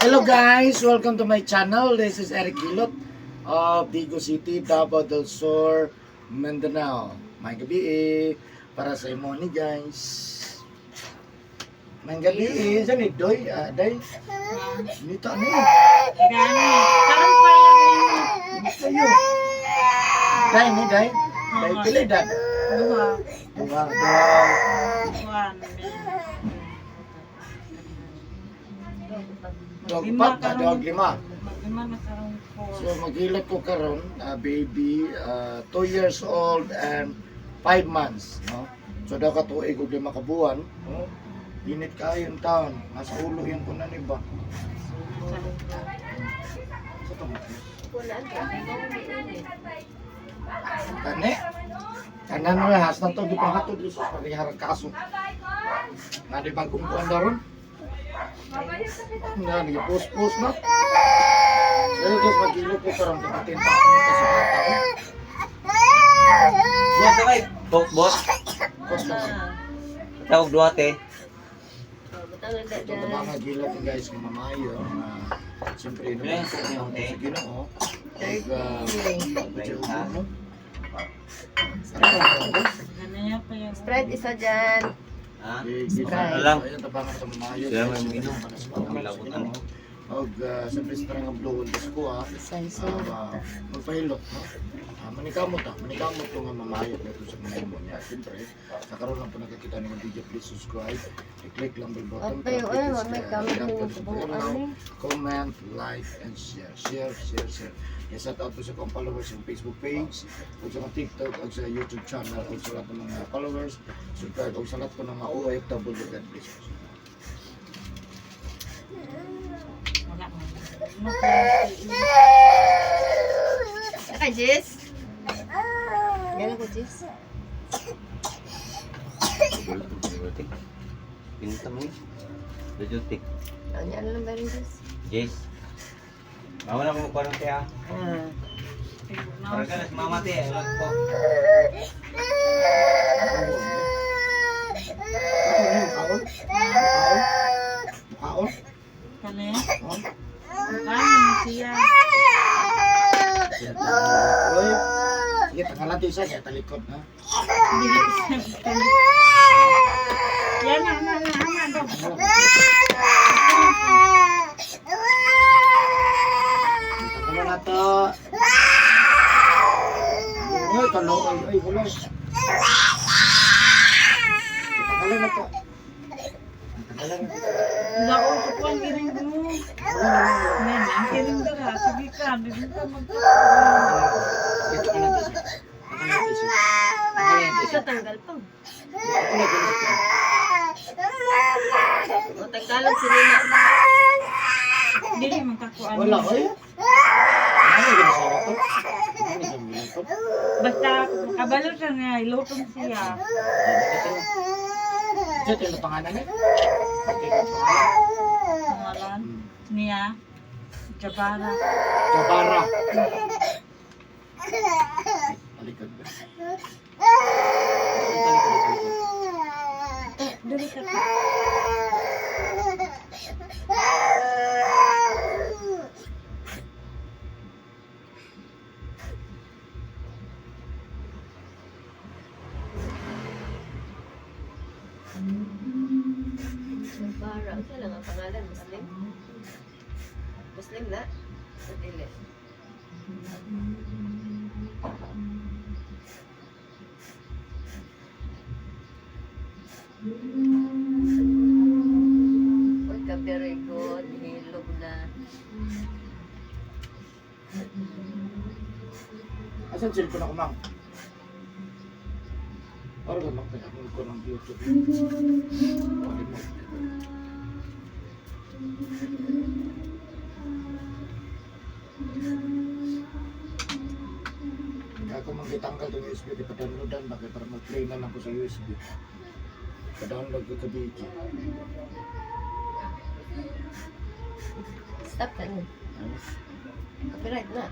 Hello guys, welcome to my channel. This is Eric Gilot of Digo City, Davao del Sur, Mindanao. May gabi para sa imo ni guys. May gabi dyan Doy, Day. Nito ano yun? Gani. Karon pa yan. Nito yun. Day, Day. Day, pila edad? Duha. Duha. One. Dog pat, dog lima. Lima na karon po. So maghilot ko karon, baby, 2 years old and 5 months, no? So daw ka tuig og 5 ka buwan, no? Init kayo yung taon, nasa ulo yung kunan iba. Sa to mo. Kani? Kanan mo has na to gipahatod sa pagharang kaso. Na di bagong kuan daron? Na nag-post na. Pero guys, maghilot ko karon kapitin pa ako sa bata ko. Boss kay, boss. Post na. Tawag duwate. Ito na mga gilot ko guys, kung mamayo, siyempre naman sa Ginoo. Ganyan pa yung Spread isa dyan. Ha? Ano lang? Ayan, tabangan sa mamayo. Sila may uminom. Milabutan. Og siyempre sa tarang abluhon ko Isa-isa. magpahilot. Manikamot manikamot ko nga mamayo dito sa mga mo niya. Siyempre, sa karoon lang po nakikita ng video, please subscribe. I-click lang bell button. At tayo, may comment din yung subukan Comment, like, and share. Share. I-shout out po sa kong followers sa Facebook page, o sa mga TikTok, o sa YouTube channel, o sa lahat ng mga followers. Subscribe, o sa lahat po ng mga OFW. God bless you. wala mo. Saka, Jess. Gano'n ko, Jess. Pinta mo yun. Dudutik. Ano lang ba rin, Jess? Yes. Mama na mo parang kaya. Parang ka na si mama te. Alam ko. Kaon? Kani? Oh? Kani mo siya. Oy. Sige, tangalan siya, kaya talikod na. Dili siya. Yan na. Tangalan na to. Oy, talo. Oy, bulay. Tangalan na to. Tangalan na to. Lako ko po ang giring mo. Nen, ang giring dara. Sige ka, dili ka mag. Ito ka natin siya. Ito, tanggal pa. O, tanggalan si Nina. Dili man kakuan. Wala, oy. Ano yung ginasawa to? Ano yung ginasawa to? Basta kabalo siya nga ilutong siya. Ito yung pangalan niya? Ito yung pangalan. Pangalan niya Jabara. Jabara. Talikod ba? Dili ka. Jabara. Ano lang ang pangalan? Muslim? Muslim na? O, dili. Uy, ka very good. Hilog na. Asan cellphone ako, ma'am? Para ba mag-upload ko ng YouTube? Wali mo. Kaya kung magitanggal itong USB, di pa downloadan, bakit para mag-play na lang ko sa USB. Pa-download ko ka video. Stop ka nun. Copyright na.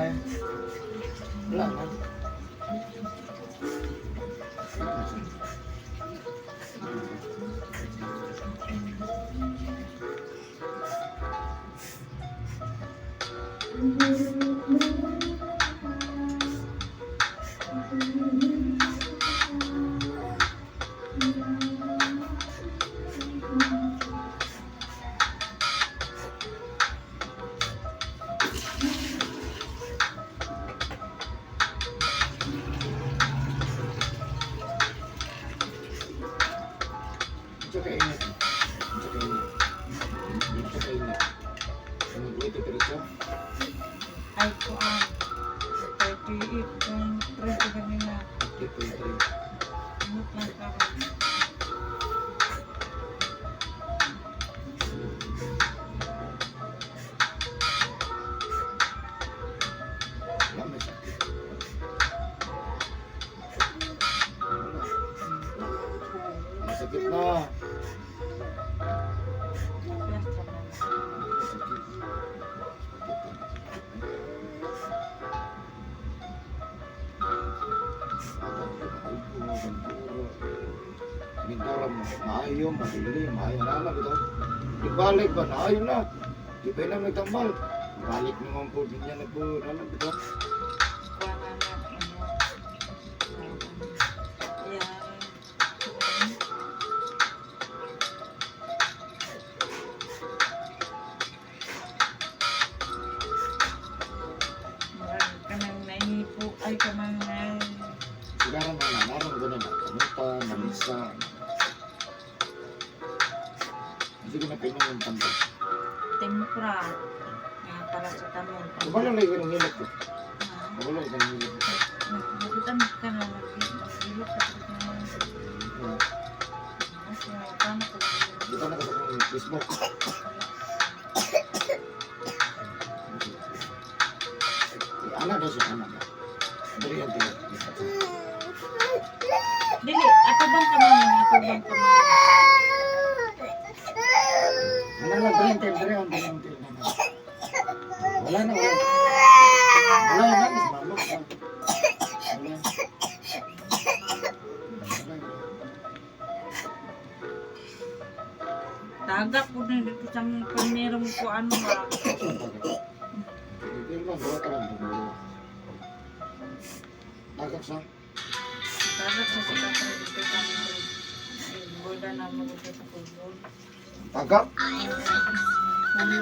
Wala na. Ito kainit. Ito kainit. Ito kainit. Ano po ito pero ito? Ay ko 38.3 ko kanina. Ito ito. Umot lang ka. Wala may sakit. Wala. May sakit na. Bintara mo, maayo, madili, maayo na lang ito. Ibalik ba, naayo na. Di pa na nagtambal. Balik naman po, din yan na po, nalang ito. Ay, kamang Sigara na na, naroon ko na na, kamuta, malisa. Hindi ko na pinom yung tambal. tempura. Para sa tamon. Wala lang yung hilat ko. Wala lang yung hilat ko. Nagutan ka na, mag-ilok ka sa tamon. Kasi, paano ko Di ba nakasok ng Facebook? Anak daw siya, anak daw. Dari yan tayo. Dili, atubang ka man, atubang ka man. Wala lang, dari yan tayo, dari yan tayo. Wala na, wala. Wala na, mas mamok na. Wala. Tagak po na dito sa mga pamerong ko ano ba. Hindi naman, bawa ka lang. Tagak sa? Tagak sa sila ko dito sa mga boda na mga dito sa football. Tagak? Hulog siya. Ano,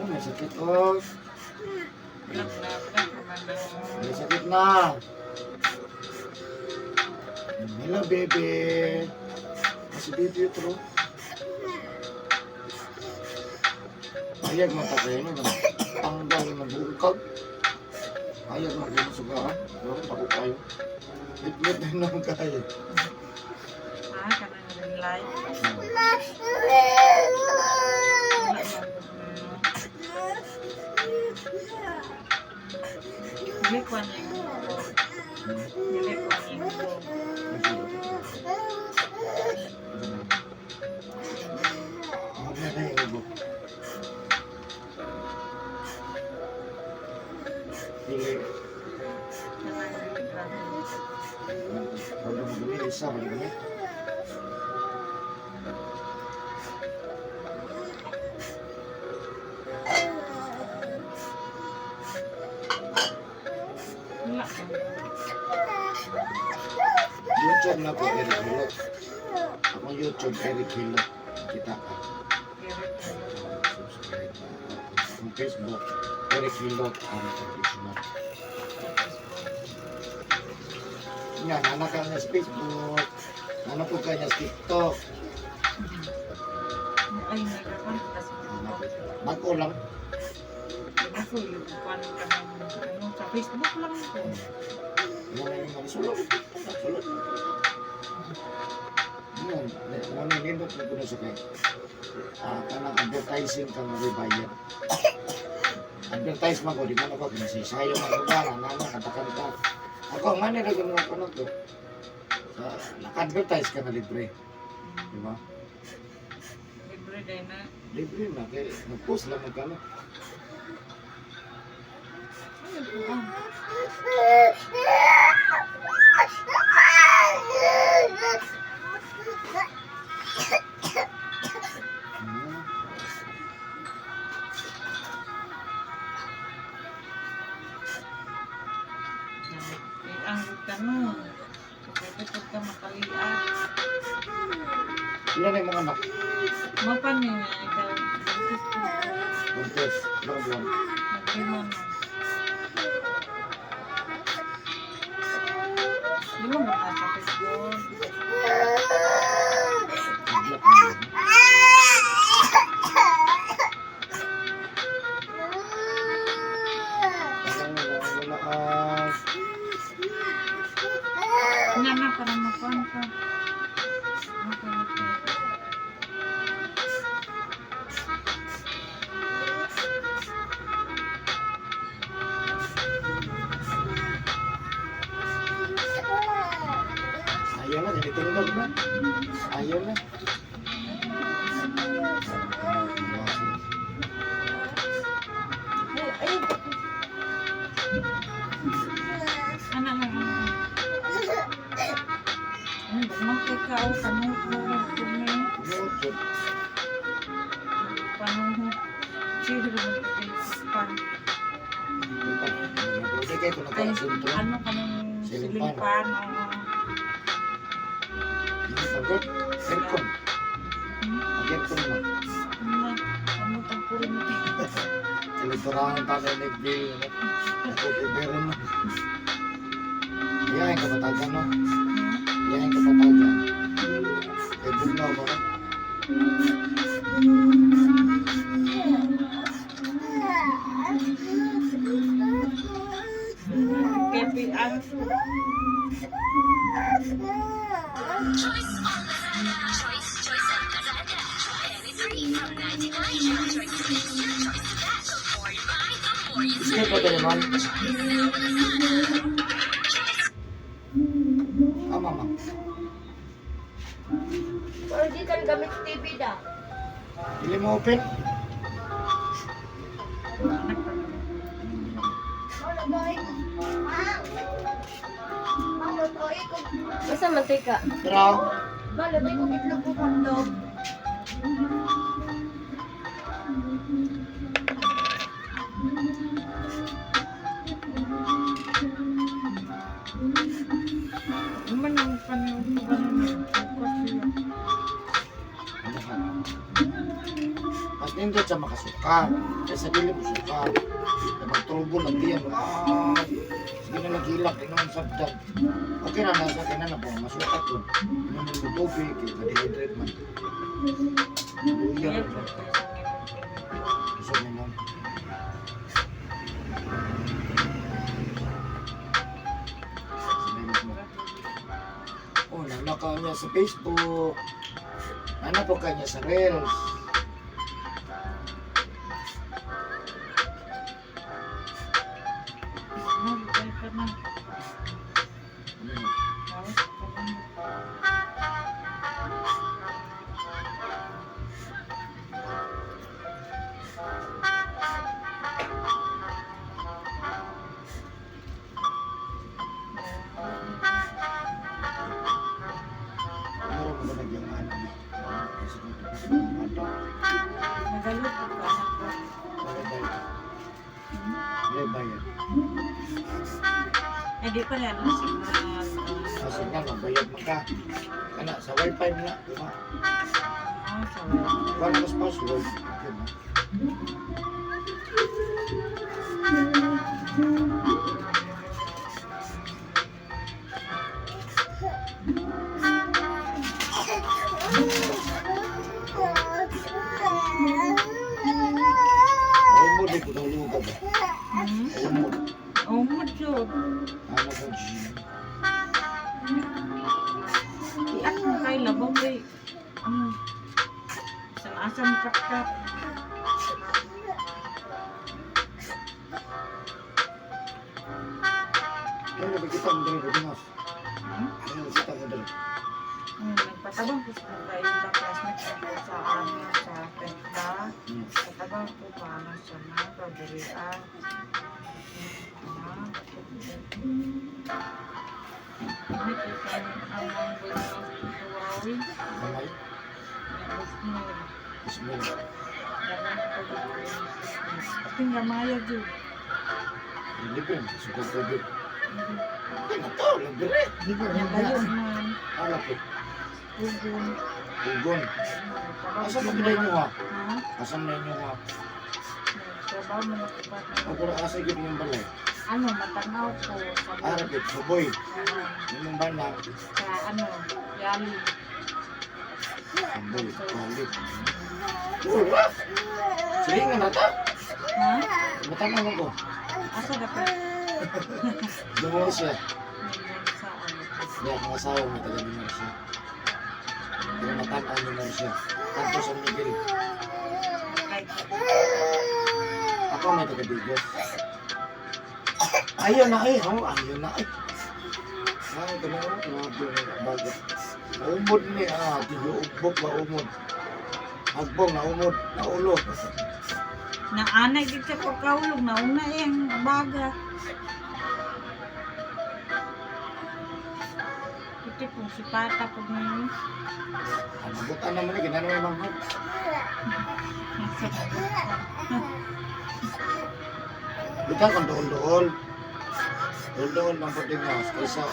may sakit ko. Black na naman na. May sakit na. Hello, baby. Kasi baby ito, bro. Ayag mata kayo na. Tanggal na bukag. Ayag mata kayo na sugaan. Pero ako kayo. Hit-hit na naman kayo. Kanang ring light. Dili ko niya yung ulo. Dili ko niya yung ulo. Dili. Kanang ring light. Kalau begini bisa begini. Wala. YouTube na po Eric Hilot. Ako YouTube Eric Hilot. Kita ka. Subscribe. Ang Facebook Eric Hilot ang traditional. Yan, anak ka niya sa Facebook. Anak po ka niya sa TikTok. Ay, nagkakan kasi. Bago lang. Kaso yung pan ka ng ano, sa Facebook lang ito. Yan na yung mga sulot. Sulot. Yan. Ano nindot na kuno sa kay. Kanang advertising kang bayad. Advertise man ko, di man ako pinasisayo man ko ba, nana, katakan ka. Ako, ang manira ko naman ko na to. Naka-advertise ka na libre. Di ba? Libre din na. Libre na, kaya nag-post lang ka na. Ano po ah? Ang tanong, pwede po ka makaliat. Ilan na yung mga anak? Mapanin nga ikaw. Buntis, ilang buwan. Naglima na. Di mo ba nakasakit yun? Naglak na yun. Nana, parang makuhan ka. Makuhan ka. Ayaw na, jadi tulog na. Ayaw na. Anak lang, anak. Bakit ka o kamu ko kami Mutot. panuho sihir mo pan Pwede kayo kung ay nagkakasunto. ano kanang silimpan o Hindi pagod. Aircon. Mag-aircon mo. ano pang kuryente Siliturahan pa na nag-bill. Nakukiberan mo. Iyahin kapatagan no? Iyahin kapatagan. Edun na mo no? kepi ano Skip pa naman. Ma'am. Or di kan gamit TV da. Hindi mo open? Basta mantika. Pero, Bala, di ko itlog ko hotdog. naman ang panuho ba naman mas nindot sa makasuka. Kaysa dili mo suka. Magtrubo lang diyan. Sige na naghilak. Inuman sabdag. Okay na nasa akin na po. Masukat yun. Inuman mo tubig. Dehydrate man. Luya. Gusto mo nun. Oh, nanaka niya sa Facebook. Nanaka ka niya sa Reels. Magbay ka na. Bawas ka na. Ano mo ba nagyang ano? Kasi kung Nagalot ka anak ko. bayad. Eh di pa yan ang signal. Kasi nga, magbayad mo ka. Kana, sa wifi mo na. Diba? Sabi. Kung mas password. Okay na. Oo mo, Dili ko daw lugaw ba? Hmm? Umod. Umod yun. Ano ko gym? Iyak mo kay labang kay asam kat-kat. Ano ba kita mo dali Dimas? Hmm? Ano ba kita mo dali? Nagpatabang ko sa kayo na classmate ko sa amin sa Tekla. Patabang ko paano siya na pabirian. Nakita niyo ang mga buwan Kamay? Ismail. Tapi nggak maya juga. Lipin, suka tubig. Ay, nataw, lagdiri. Yang kayu man, Ano po? ugun. Ugon. Asa mo gila nyo ha? Ha? Asa mo nyo ha? Trabaho mo na pa. Ako na asa gila yung balay. Ano, matanaw ko sa Arapit, suboy. Yung bana, sa ano, yali. suboy, balik. Wala! Sige nga nata. Ha? Matama mo ko. Asa dapat? Dumo siya. Sa ano? Hindi akong asawa mo, taga-numero siya. Kaya matanaw numero siya. Tanto sa Miguel. Kahit Ako may taga-Digos. Ayaw na eh. Oh, ayaw na eh. Ay, gano'n. Grabe na bagot. Naumod ni. Tinuubok ba umod? Agbong, naumod. Naulog. naanay din sa pagkaulog, nauna yung baga. Ito pong si Pata pag ngayon. Ano buta naman eh. Ginano may manghod. Nasa Buta kung doon-doon. Doon-doon ng puting house. Kaysa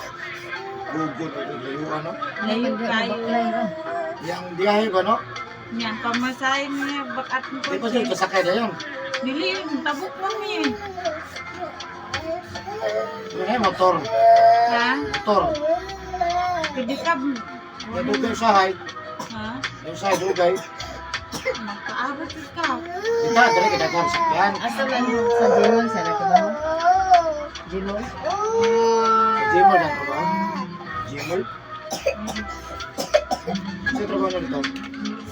gugun o layo ano. layo kayo. Yang biyahe ba no? Yan, pamasahin niya, bakat mo Di ba po siya siya. kasakay na yun? Nili, tabok mo niya. Yun eh, motor. Ha? Motor. Pwede ka, May dugay usahay. ha? Yung usahay dugay. Magpaabot ka. Kita, dali kita kan sakyan. Asa man sa Jimon sa nakabaho? Jimon? Jimol ang trabaho. Jimol? Sa trabaho na dito.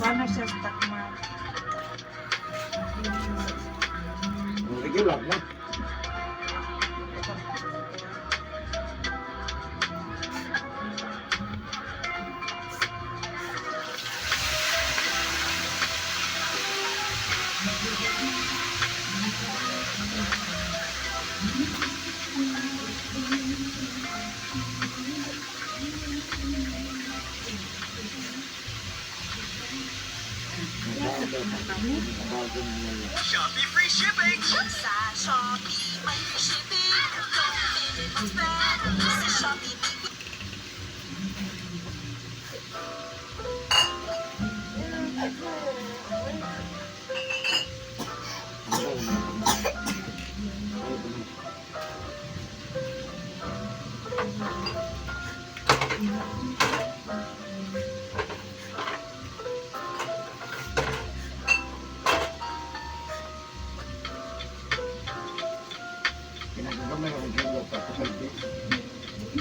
Paano siya stuck man? Regular na. Shopee free shipping! Sa Shopee may free shipping! Kung pili mong spend sa Shopee Pinagagamay akong kilo para 5 days.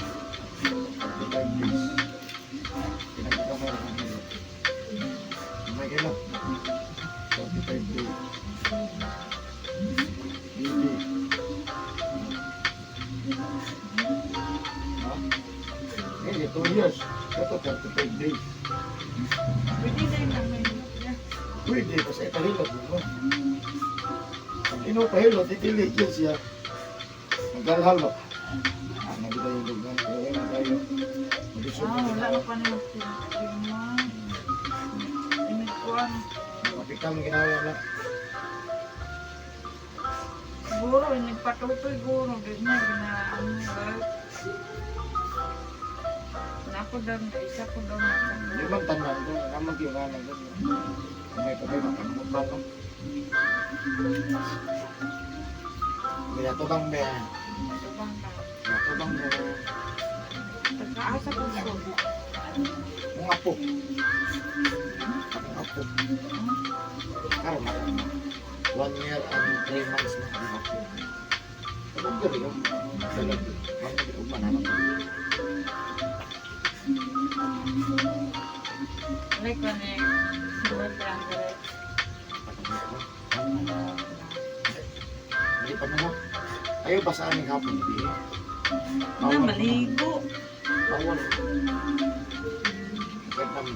45 days. Pinagagamay akong kilo. May kilo. 45 days. Hindi. Ha? Hindi, 2 years. Ito, 45 days. Pwede na yung naman. Pwede, kasi pahilot mo. Pag inupahilot, itiligil siya. Nagkalhalo. Nagita yung lugan. Kaya nga tayo. Wala na pa niyo mo. Inikuan. Mapika mo ginawa na. Siguro, nagpatutoy guro. Ganyan niya, ginaan mo. Nako daw, isa ko daw na. Hindi man tanan doon. Naman yung nga doon. May pagay makamutan no. Binatubang be. Subang na. Binatubang be. Pagkaasa ko ko. Mga apo. Mga apo. Karoon na. 1 year and 3 months na. Tapos ko rin yung dalag. Bakit yung mananap? Like when I went down there. Hindi pa naman. Ayaw ba sa aming hapon? Hindi. Na maligo. Bawal.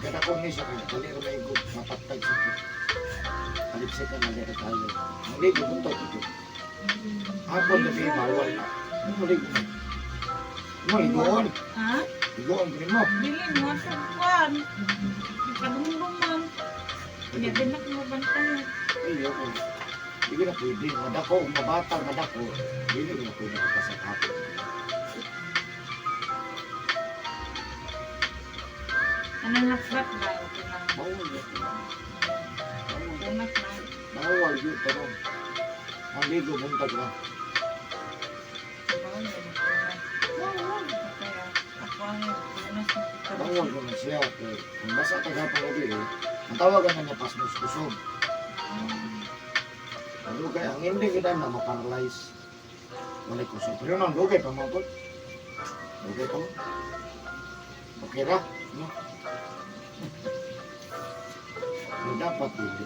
Ganda ko niya siya. Dali ko na yung mapatag sa ko. Kalipsik ka mali na tayo. Maligo kung to ito. Hapon na may bawal na. Maligo na. Maligoon. Ha? Ligoon ko rin mo. Bilin mo sa kwan. Ipadumduman. Hindi din ako mabantayan. Ayaw ko. Hindi na pwede. Madako, mabatang madako. Hindi na pwede kapasak hapon. Anong nakbat ba? Okay lang. Bawal yun. Unak na. Bawal yun. Pero, maligo buntag na. Bawal yun. Kaya ako ang unas na kita. Bawal ko na siya. Kung basa tagapang gabi eh, ang tawagan na niya pasnos kusog. Ang lugay, ang hindi kita na maparalyze. Walay kusog. Pero nang lugay pa mo po. Lugay pa mo. Okay ra? No? Pero dapat hindi.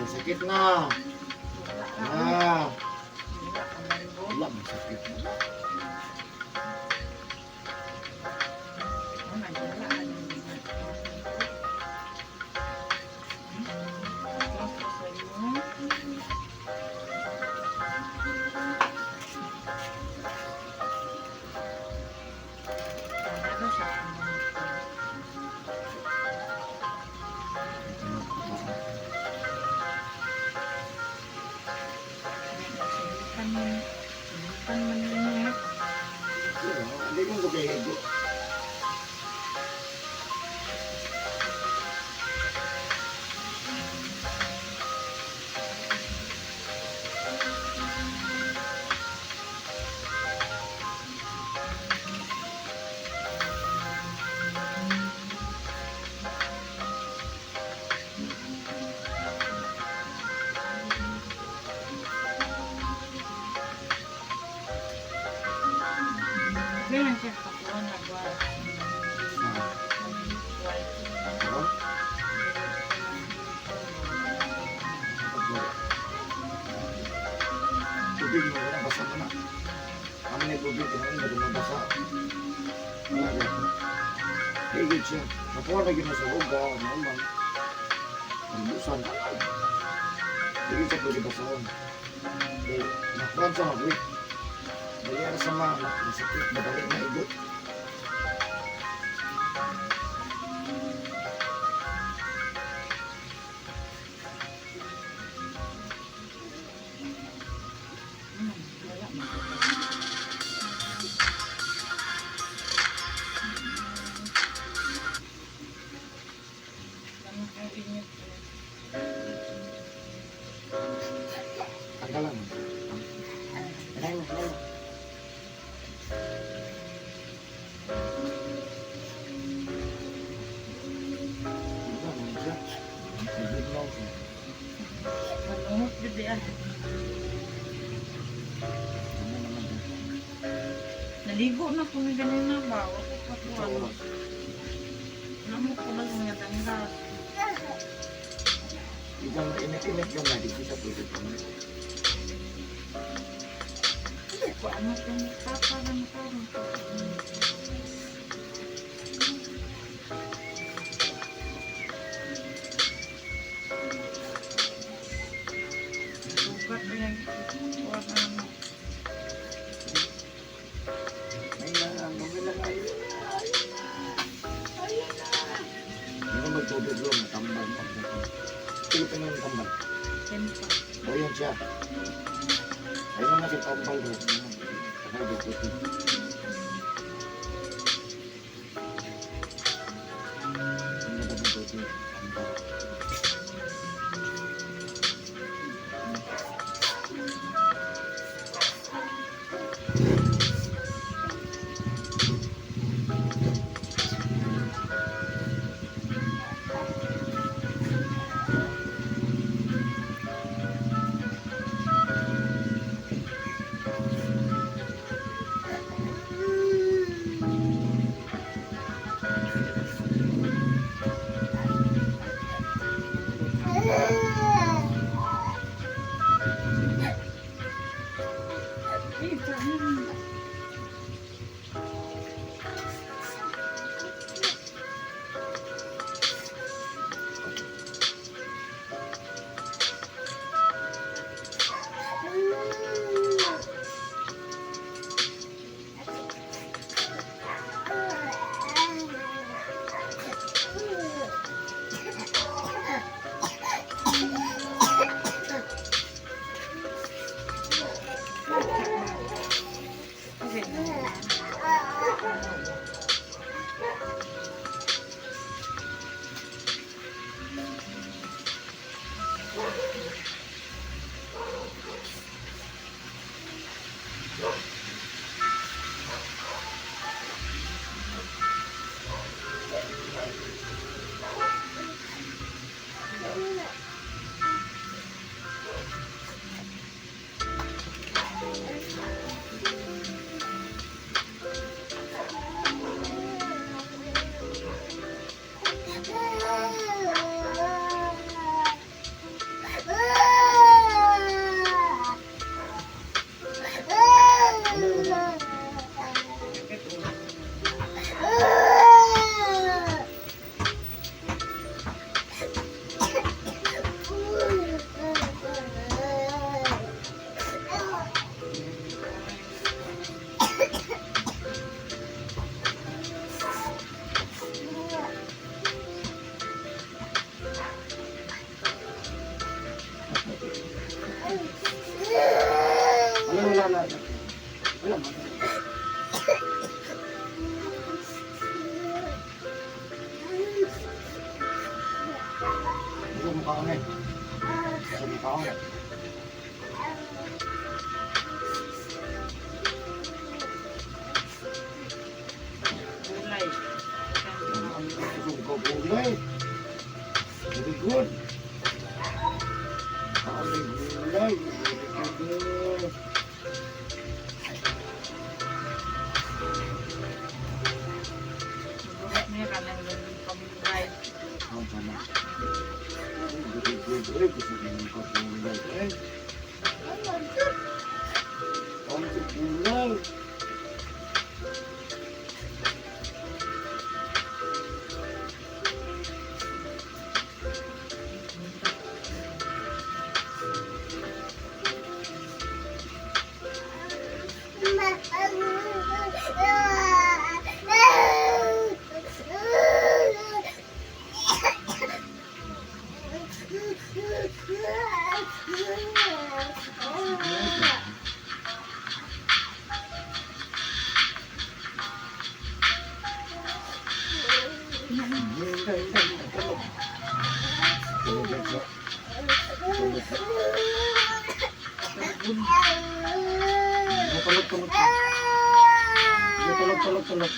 May sakit na. Ah, wala may sakit na. Hindi ko kahigo. Kailan siya kakuha na ba? Ano? Tubig mo na basa mo na. Kami na tubig na hindi mo basa. Wala ka. Higit siya. Nakuha na gina sa uga, naman. Ang busan. Higit siya pwede basahan. Nakuha siya mag-wait. Dali ang sama, nasakit, madali na igot. Tanggalan. Tanggalan. Manungot gede ah. Naligo na ko ni ganina ba? Ako patuan. Namo ko ba mga tanda? Ibang init-init yung na, di siya pwede pa mo. Ko ano kung tatagan karon ko. Sugat na yan. tubig bro, matambal mo. Sige pa yung tambal. Siyempre. O yun siya. Ayun na si tambal bro. Nakabig tubig. Ano ba ng tubig? Tambal. Wala. Ito mukha kami. Ito mukha kami. Gulay. Ito gulay. Very good. Gulay. Very good. Gulat niya ka nang kami guys. Ang sama. Very good. Gusto ko yung gulay. Ang gulay. Tulog.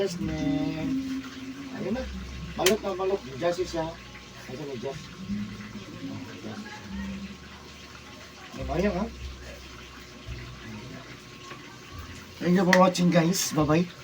Princess Neng. Ayun na. Malok na malok. Jazzy siya. Ito ni Jazz. Mayang ha. Thank you for watching guys. Bye-bye.